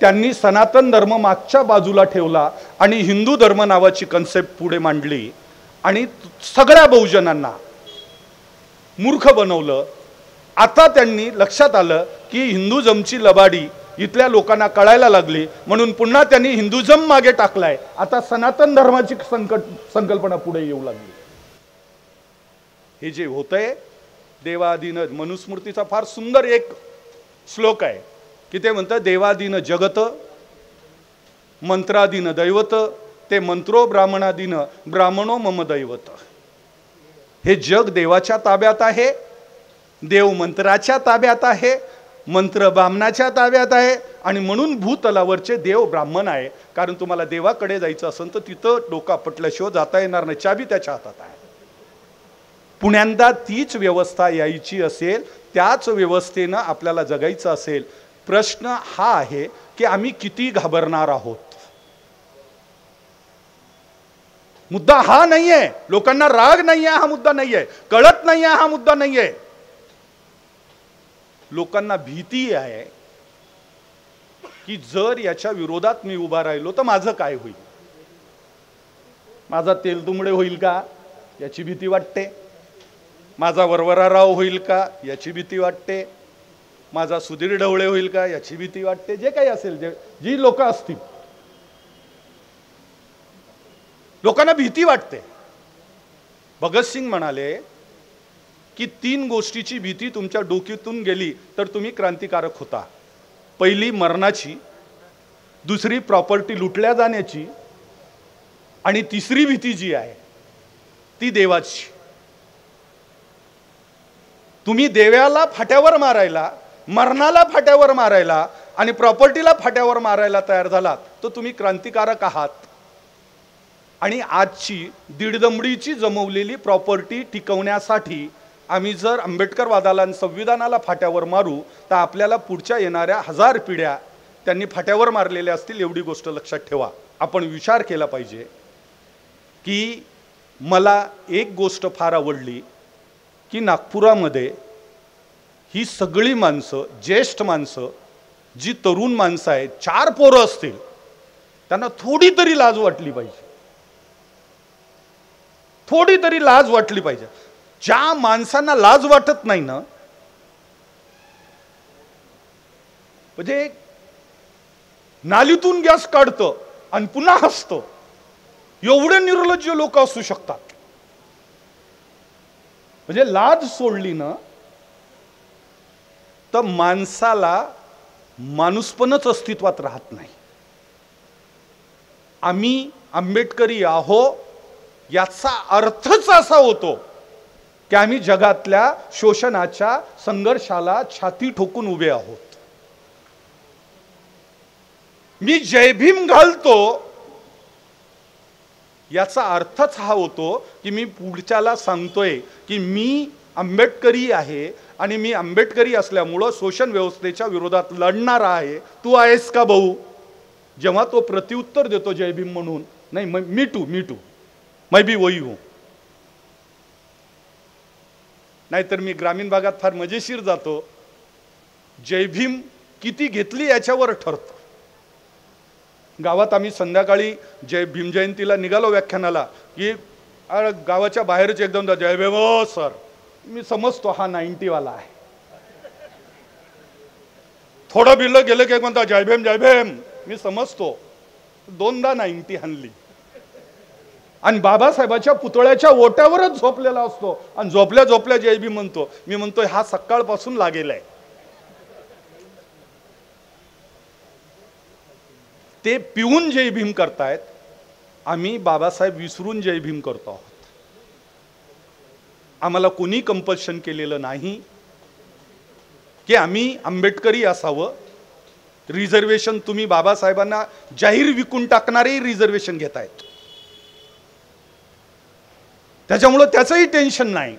त्यांनी सनातन धर्म मागच्या बाजूला ठेवला आणि हिंदू धर्म नावाची कन्सेप्ट पुढे मांडली आणि सगळ्या बहुजनांना मूर्ख बनवलं. आता त्यांनी लक्षात आलं की हिंदुझमची लबाडी इथल्या लोकांना कळायला लागली, म्हणून पुन्हा त्यांनी हिंदुझम मागे टाकलाय. आता सनातन धर्माची संकल्पना पुढे येऊ लागली. हे जे होतंय देवाधीन, मनुस्मृतीचा फार सुंदर एक श्लोक आहे की ते म्हणतं देवाधीन जगत, मंत्राधीन दैवत, ते मंत्रो ब्राह्मणाधीन, ब्राह्मणो मम दैवत. हे जग देवाच्या ताब्यात आहे, देव मंत्राच्या ताब्यात आहे, मंत्र ब्राह्मणाच्या ताब्यात आहे आणि म्हणून भूतलावरचे देव ब्राह्मण आहे. कारण तुम्हाला देवाकडे जायचं असेल तर तिथं डोका पटल्याशिवाय जाता येणार नाही, चाबी त्याच्या हातात आहे. पुण्यांदा तीच व्यवस्था यायची असेल, त्याच व्यवस्थेनं आपल्याला जगायचं असेल. प्रश्न हा आहे की आम्ही किती घाबरणार आहोत. मुद्दा हा नाहीये, लोकांना राग नाहीये हा मुद्दा नाहीये, कळत नाहीये हा मुद्दा नाहीये. लोकांना भीती आहे की जर याच्या विरोधात मी उभा राहिलो तर माझं काय होईल, माझा तेलतुंबडे होईल का याची भीती वाटते, माझा वरवराराव होईल का याची भीती वाटते, माझा सुधीर ढवळे होईल का याची भीती वाटते, जे काही असेल, जी लोक असतील, लोकांना भीती वाटते. भगतसिंग म्हणाले की 3 गोष्टीची भीती तुमच्या डोक्यातून गेली तर तुम्ही क्रांतिकारक होता. पहिली मरणाची, दुसरी प्रॉपर्टी लुटल्या जाण्याची, आणि तिसरी भीती जी आहे ती देवाची. तुम्ही देवाला फाट्यावर मारायला, मरणाला फाट्यावर मारायला आणि प्रॉपर्टीला फाट्यावर मारायला तयार झालात तर तुम्ही क्रांतिकारक आहात. आणि आजची दीडदमडीची जमवलेली प्रॉपर्टी टिकवण्यासाठी आम्ही जर आंबेडकरवादाला आणि संविधानाला फाट्यावर मारू तर आपल्याला पुढच्या येणाऱ्या 1000 पिढ्या त्यांनी फाट्यावर मारलेल्या असतील, एवढी गोष्ट लक्षात ठेवा. आपण विचार केला पाहिजे की मला एक गोष्ट फार आवडली की नागपुरामध्ये ही सगळी माणसं, ज्येष्ठ माणसं, जी तरुण माणसं आहेत, 4 पोरं असतील, त्यांना थोडी तरी लाज वाटली पाहिजे, थोडी तरी लाज वाटली पाहिजे. ज्या माणसांना लाज वाटत नाही ना, म्हणजे नालीतून गॅस काढतं आणि पुन्हा हसतं, एवढे निर्लज्ज लोक असू शकतात. म्हणजे लाज सोडली ना तर माणसाला माणूसपणच अस्तित्वात राहत नाही. आम्ही आंबेडकरी आहो याचा अर्थच असा होतो की आम्ही जगातल्या शोषणाच्या संघर्षाला छाती ठोकून उभे आहोत. मी जय भीम घालतो याचा अर्थच हा होतो की मी पुढच्याला सांगतोय की मी आंबेडकरी आहे आणि मी आंबेडकरी असल्यामुळं शोषण व्यवस्थेच्या विरोधात लढणार आहे. तू आहेस का भाऊ? जेव्हा तो प्रत्युत्तर देतो जय भीम म्हणून, नाही मी टू मैं भी वही हूं. नाहीतर मी ग्रामीण भागात फार मजेशीर जातो, जय भीम किती घेतली याच्यावर ठरतं. गावात आम्ही संध्याकाळी जय भीम जयंतीला निघालो व्याख्यानाला की गावाच्या बाहेरच एकदम जय भीम सर, मी समजतो हा 90 वाला आहे. थोडं बिल्लं गेलं की म्हणता जय भीम जय भीम, मी समजतो. 2दा 90 हाणली आणि बाबासाहेबाच्या पुतळ्याच्या ओट्यावरच झोपलेला असतो आणि झोपल्या झोपल्या जय भीम म्हणतो. मी म्हणतोय हा सकाळपासून लागेलाय. ते पिऊन जय भीम करतायत, आम्ही बाबासाहेब विसरून जय भीम करतो आहोत. आम्हाला कोणी कंपल्शन केलेलं नाही की आम्ही आंबेडकरी असावं. रिझर्वेशन तुम्ही बाबासाहेबांना जाहीर विकून टाकणारे रिझर्वेशन घेतायत, त्याच्यामुळे त्याचंही टेन्शन नाही.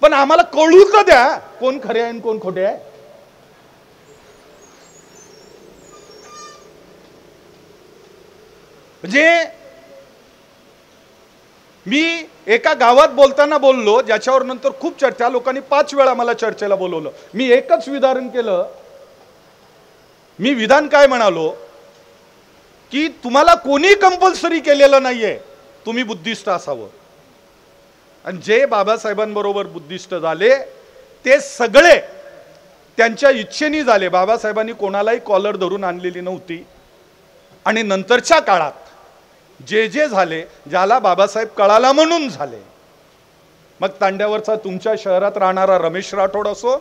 पण आम्हाला कळू तर द्या कोण खरे आहे आणि कोण खोटे आहे. म्हणजे मी एका गावात बोलताना बोललो ज्याच्यावर नंतर खूप चर्चा, लोकांनी 5 वेळा मला चर्चेला बोलवलं. मी एकच विधान केलं. मी विधान काय म्हणालो की तुम्हाला कोणी कंपल्सरी केलेलं नाहीये तुम्ही बुद्धिस्ट असावं. आणि जे बाबासाहेबांबरोबर बुद्धिस्ट झाले ते सगळे त्यांच्या इच्छेने झाले. बाबासाहेबांनी कोणालाही कॉलर धरून आणलेली नव्हती. आणि नंतरच्या काळात जे जे झाले, ज्याला बाबासाहेब कळाला म्हणून झाले. मग तांड्यावरचा तुमच्या शहरात राहणारा रमेश राठोड असो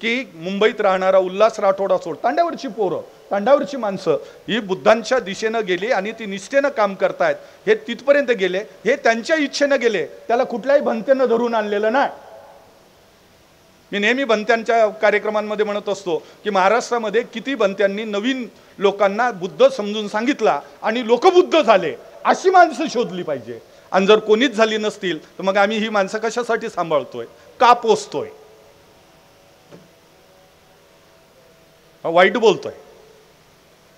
की मुंबईत राहणारा उल्हास राठोड असो, तांड्यावरची पोरं, तांड्यावरची माणसं ही बुद्धांच्या दिशेनं गेली आणि ती निष्ठेनं काम करतायत. हे तिथपर्यंत गेले, हे त्यांच्या इच्छेनं गेले, त्याला कुठल्याही भंतेनं धरून आणलेलं नाही. मी नेहमी भंत्यांच्या कार्यक्रमांमध्ये म्हणत असतो की महाराष्ट्रामध्ये किती भंत्यांनी नवीन लोकांना बुद्ध समजून सांगितला आणि लोक बुद्ध झाले. अशी माणसं शोधली पाहिजे. आणि जर कोणीच झाली नसतील तर मग आम्ही ही माणसं कशासाठी सांभाळतोय, का पोसतोय? वाईट बोलतोय.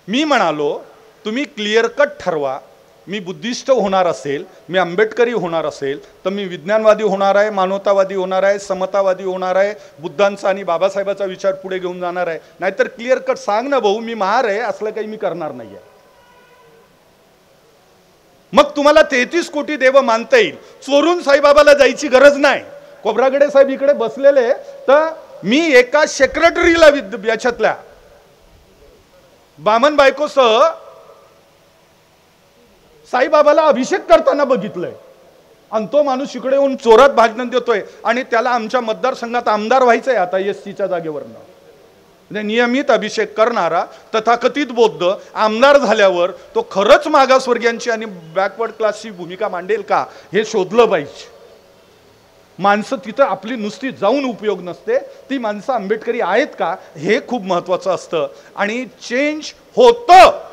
मी म्हणालो तुम्ही क्लिअर कट ठरवा. मी बुद्धिस्ट होणार असेल, मी आंबेडकरी होणार असेल तर मी विज्ञानवादी होणार आहे, मानवतावादी होणार आहे, समतावादी होणार आहे, बुद्धांचा आणि बाबासाहेबांचा विचार पुढे घेऊन जाणार आहे. नाहीतर क्लिअर कट सांग ना भाऊ, मी महार आहे, असलं काही मी करणार नाहीये. मग तुम्हाला 33 कोटी देव मानता येईल. चोरून साईबाबाला जायची गरज नाही. खोब्रागडे साहेब इकडे बसलेले, तर मी एका सेक्रेटरीला याच्यातल्या बामन बायकोसह साईबाबाला अभिषेक करताना बघितलंय. आणि तो माणूस इकडे येऊन चोरात भाषण देतोय आणि त्याला आमच्या मतदारसंघात आमदार व्हायचंय आता एससीच्या जागेवरनं. नियमित अभिषेक करणारा तथाकथित बौद्ध आमदार झाल्यावर तो खरंच मागासवर्गीयांची आणि बॅकवर्ड क्लासची भूमिका मांडेल का हे शोधलं पाहिजे. माणसं तिथं आपली नुसती जाऊन उपयोग नसते, ती माणसं आंबेडकरी आहेत का हे खूप महत्वाचं असतं. आणि चेंज होतं.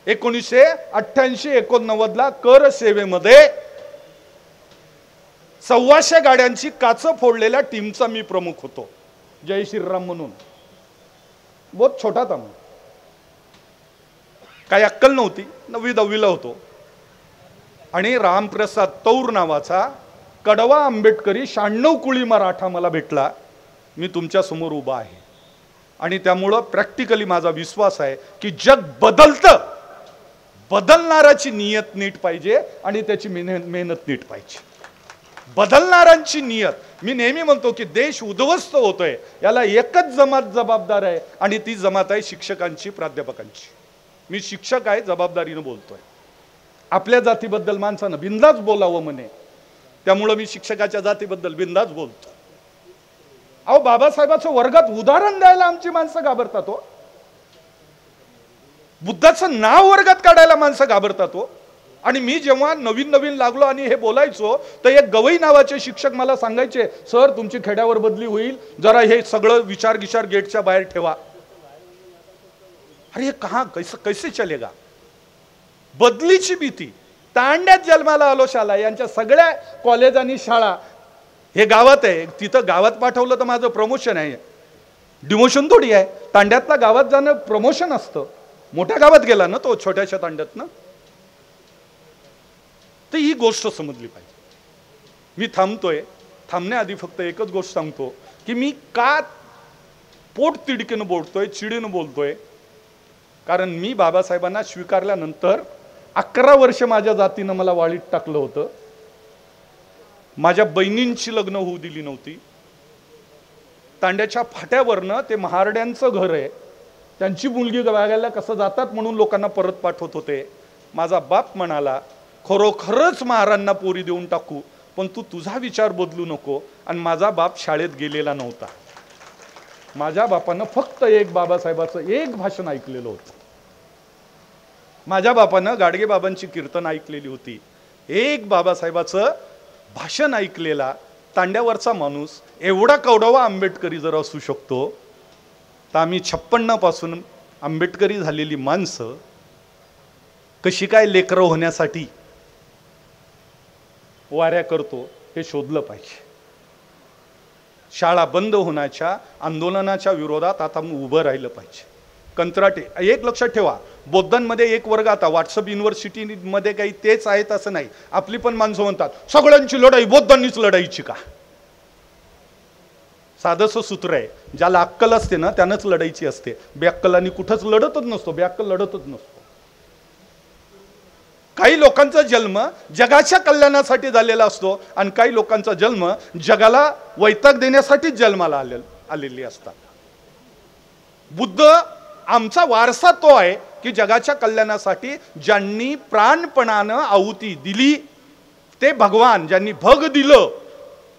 1988-89 कर सेवेमध्ये 125 गाड्यांची काच फोडलेल्या टीमचा मी प्रमुख होतो. जय श्रीराम म्हणून. बहुत छोटा था. काही अक्कल नव्हती, 9वी-10वीला होतो. आणि रामप्रसाद तौर नावाचा कडवा आंबेडकरी 96 कुळी मराठा मला भेटला. मी तुमच्या समोर उभा आहे. आणि त्यामुळं प्रॅक्टिकली माझा विश्वास आहे की जग बदलतं. बदलणाराची नियत नीट पाहिजे आणि त्याची मेहनत नीट पाहिजे. बदलणाऱ्यांची नियत. मी नेहमी म्हणतो की देश उद्ध्वस्त होतोय, याला एकच जमात जबाबदार आहे आणि ती जमात आहे शिक्षकांची, प्राध्यापकांची. मी शिक्षक आहे, जबाबदारीनं बोलतोय. आपल्या जातीबद्दल माणसानं बिंदास बोलावं म्हणे, त्यामुळं मी शिक्षकाच्या जातीबद्दल बिंदास बोलतो. अहो, बाबासाहेबांचं वर्गात उदाहरण द्यायला आमची माणसं घाबरतात हो. बुद्धाचं नाव वर्गात काढायला माणसं घाबरतात हो. आणि मी जेव्हा नवीन लागलो आणि हे बोलायचो, तर एक गवई नावाचे शिक्षक मला सांगायचे, सर तुमची खेड्यावर बदली होईल, जरा हे सगळं विचार गेटच्या बाहेर ठेवा. अरे कहा कैसे चलेगा. बदलीची भीती. तांड्यात जन्माला आलो शाला, यांच्या सगळ्या कॉलेज आणि शाळा हे गावात आहे. तिथं गावात पाठवलं तर माझं प्रमोशन आहे, डिमोशन थोडी आहे. तांड्यातला गावात जाणं प्रमोशन असतं. मोठ्या गावात गेला ना तो, छोट्याशा तांड्यातनं. तर ही गोष्ट समजली पाहिजे. मी थांबतोय. थांबण्याआधी फक्त एकच गोष्ट सांगतो की मी का पोट तिडकीनं बोलतोय, चिडीनं बोलतोय. कारण मी बाबासाहेबांना स्वीकारल्यानंतर 11 वर्ष माझ्या जातीनं मला वाळीत टाकलं होतं. माझ्या बहिणींची लग्न होऊ दिली नव्हती. तांड्याच्या फाट्यावरनं ते महारड्यांचं घर आहे, त्यांची मुलगी बघायला कसं जातात म्हणून लोकांना परत पाठवत होते. माझा बाप म्हणाला, खरोखरच महारांना पोरी देऊन टाकू, पण तू तुझा विचार बदलू नको. आणि माझा बाप शाळेत गेलेला नव्हता. माझ्या बापानं फक्त एक बाबासाहेबाचं एक भाषण ऐकलेलं होतं. माझ्या बापानं गाडगे बाबांची कीर्तन ऐकलेली होती. एक बाबासाहेबाचं भाषण ऐकलेला तांड्यावरचा माणूस एवढा कवडवा आंबेडकरी जर असू शकतो, तर आम्ही 56 पासून आंबेडकरी झालेली माणसं कशी काय लेकरं होण्यासाठी वाऱ्या करतो हे शोधलं पाहिजे. शाळा बंद होण्याच्या आंदोलनाच्या विरोधात आता उभं राहिलं पाहिजे. कंत्राटे. एक लक्षात ठेवा, बौद्धांमध्ये एक वर्ग आता व्हॉट्सअप युनिव्हर्सिटीमध्ये काही तेच आहेत असं नाही. आपली पण माणसं म्हणतात सगळ्यांची लढाई बौद्धांनीच लढायची का. साधंसं सूत्र आहे, ज्याला अक्कल असते ना त्यानंच लढायची असते. बेअक्कलांनी कुठंच लढतच नसतो, बेअक्कल लढतच नसतो. काही लोकांचा जन्म जगाच्या कल्याणासाठी झालेला असतो आणि काही लोकांचा जन्म जगाला वैताग देण्यासाठीच जन्माला आलेली असतात. बुद्ध आमचा वारसा तो आहे की जगाच्या कल्याणासाठी ज्यांनी प्राणपणानं आहुती दिली, ते भगवान ज्यांनी भग दिलं,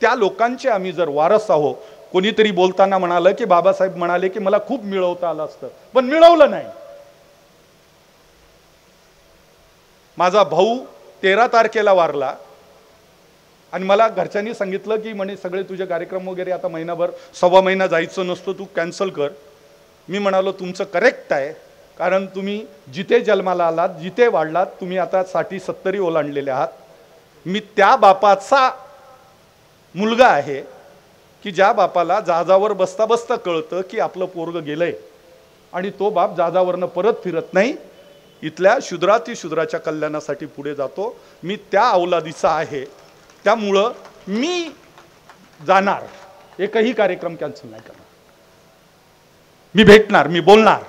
त्या लोकांचे आम्ही जर वारस आहोत. कोणीतरी बोलताना म्हणालं की बाबासाहेब म्हणाले की मला खूप मिळवता आलं असतं, पण मिळवलं नाही. माझा भाऊ 13 तारखेला वारला आणि मला घरच्यांनी सांगितलं की म्हणे सगळे तुझे कार्यक्रम वगैरे आता महिनाभर, 1.25 महिना जायचं नसतं, तू कॅन्सल कर. मी म्हणालो तुमचं करेक्ट आहे, कारण तुम्ही जिथे जन्माला आलात, जिथे वाढलात, तुम्ही आता 60-70 ओलांडलेले आहात. मी त्या बापाचा मुलगा आहे की ज्या बापाला जहाजावर बसता बसता कळतं की आपलं पोरग गेलंय आणि तो बाप जहाजावरनं परत फिरत नाही, इथल्या शूद्राच्या कल्याणासाठी पुढे जातो. मी त्या औलादीचा आहे. त्यामुळं मी जाणार, एकही कार्यक्रम कॅन्सल नाही करणार. मी भेटणार, मी बोलणार.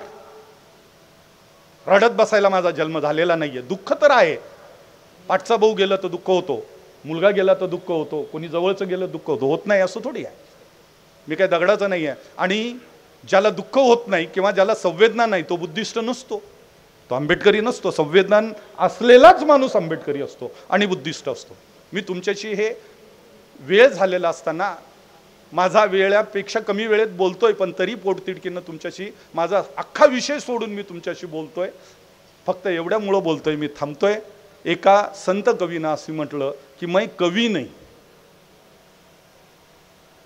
रडत बसायला माझा जन्म झालेला नाहीये. दुःख तर आहे. पाठचा भाऊ गेला तर दुःख होतो, मुलगा गेला तर दुःख होतो, कोणी जवळचं गेलं दुःख होतो. होत नाही असं थोडी आहे. मी काय दगडाचं नाही आहे. आणि ज्याला दुःख होत नाही किंवा ज्याला संवेदना नाही तो बुद्धिस्ट नसतो, तो आंबेडकरी नसतो. संवेदना असलेलाच माणूस आंबेडकरी असतो आणि बुद्धिस्ट असतो. मी तुमच्याशी हे वेळ झालेला असताना माझा वेळापेक्षा कमी वेळेत बोलतोय, पण तरी पोटतिडकीनं तुमच्याशी माझा अख्खा विषय सोडून मी तुमच्याशी बोलतोय. फक्त एवढ्यामुळं बोलतोय, मी थांबतोय. एका संत कवीनं असं म्हटलं की मैं कवी नहीं,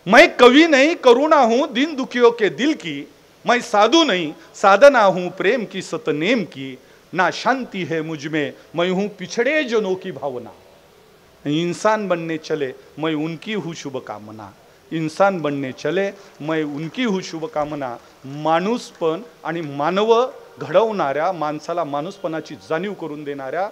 मैं कवी नहीं, करुणा हूं दीन दुखियों के दिल की, मैं साधु नहीं, साधना हूं प्रेम की सतनेम की, ना शांति है मुझ में, मैं हूं पिछड़े जनों की भावना, इंसान बनने चले मैं उनकी हूं शुभकामना, इंसान बनने चले मैं उनकी हूं शुभकामना. माणूसपण आणि मानव घडवणाऱ्या, माणसाला माणूसपणाची जाणीव करून देणाऱ्या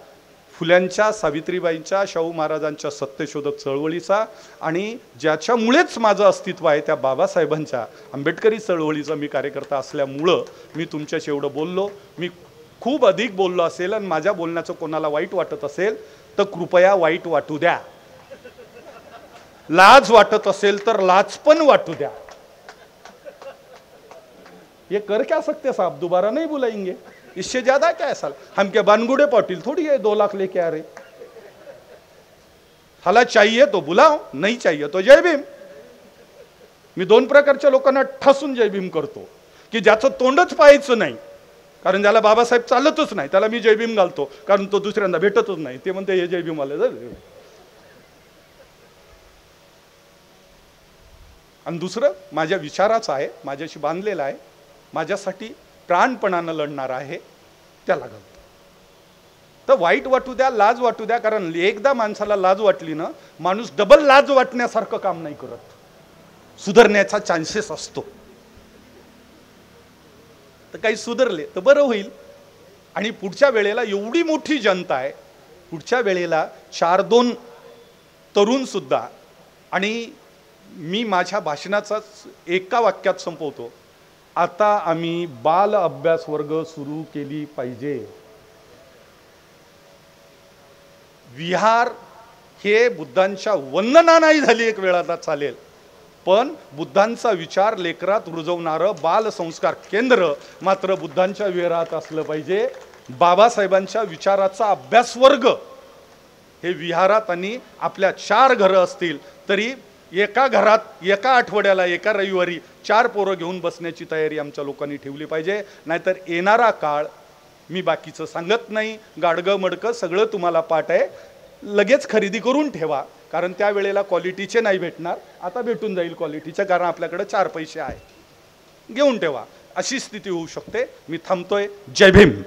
फुल्यांच्या, सावित्रीबाईंच्या, शाहू महाराजांच्या सत्यशोधक चळवळीचा आणि ज्याच्यामुळेच माझं अस्तित्व आहे त्या बाबासाहेबांच्या आंबेडकरी चळवळीचा मी कार्यकर्ता असल्यामुळं मी तुमच्याशी एवढं बोललो. मी खूप अधिक बोललो असेल आणि माझ्या बोलण्याचं कोणाला वाईट वाटत असेल तर कृपया वाईट वाटू द्या. लाज वाटत असेल तर लाज पण वाटू द्या. ये कर क्या सकते साहब, दोबारा नहीं बुलाएंगे, इससे ज्यादा क्या है साल. हम क्या बानगुड़े पाटिल थोड़ी है 2 लाख लेके आ रहे. हाला चाहिए तो बुलाओ, नहीं चाहिए तो जय भीम. मी 2 प्रकारच्या लोकांना ठसून जय भीम करतो, की ज्याचं तोंडच पाहायचं नाही, कारण ज्याला बाबासाहेब चालतच नाही त्याला मी जय भीम घालतो, कारण तो दुसऱ्यांदा भेटतच नाही. ते म्हणते हे जय भीम आले. आणि दुसरं माझ्या विचाराचं आहे, माझ्याशी बांधलेलं आहे, माझ्यासाठी प्राणपणानं लढणार आहे, त्याला घालतो. तर वाईट वाटू द्या, लाज वाटू द्या, कारण एकदा माणसाला लाज वाटली ना, माणूस डबल लाज वाटण्यासारखं काम नाही करत, सुधारण्याचा चान्सेस असतो. तर काही सुधारले तर बरं होईल. आणि पुढच्या वेळेला एवढी मोठी जनता आहे, पुढच्या वेळेला 4-2 तरुण सुद्धा. आणि मी माझ्या भाषणाचा एका वाक्यात संपवतो, आता आम्ही बाल अभ्यास वर्ग सुरू केली पाहिजे. विहार हे बुद्धांच्या वंदना नाही झाली एक वेळा चालेल, पण बुद्धांचा विचार लेकरात रुजवणारं बाल संस्कार केंद्र मात्र बुद्धांच्या विहारात असलं पाहिजे. बाबासाहेबांच्या विचाराचा अभ्यास वर्ग हे विहारात, आणि आपल्या 4 घरं असतील तरी एका घरात एका आठवड्याला एका रविवारी 4 पोरं घेऊन बसण्याची तयारी आमच्या लोकांनी ठेवली पाहिजे. नाहीतर येणारा काळ, मी बाकीचं सांगत नाही, गाडगं मडकं सगळं तुम्हाला पाठ आहे, लगेच खरेदी करून ठेवा, कारण त्या वेळेला क्वालिटीचे नाही भेटणार. आता भेटून जाईल क्वालिटीचे, कारण आपल्याकडे 4 पैसे आहे, घेऊन ठेवा. अशी स्थिती होऊ शकते. मी थांबतोय. जय भीम.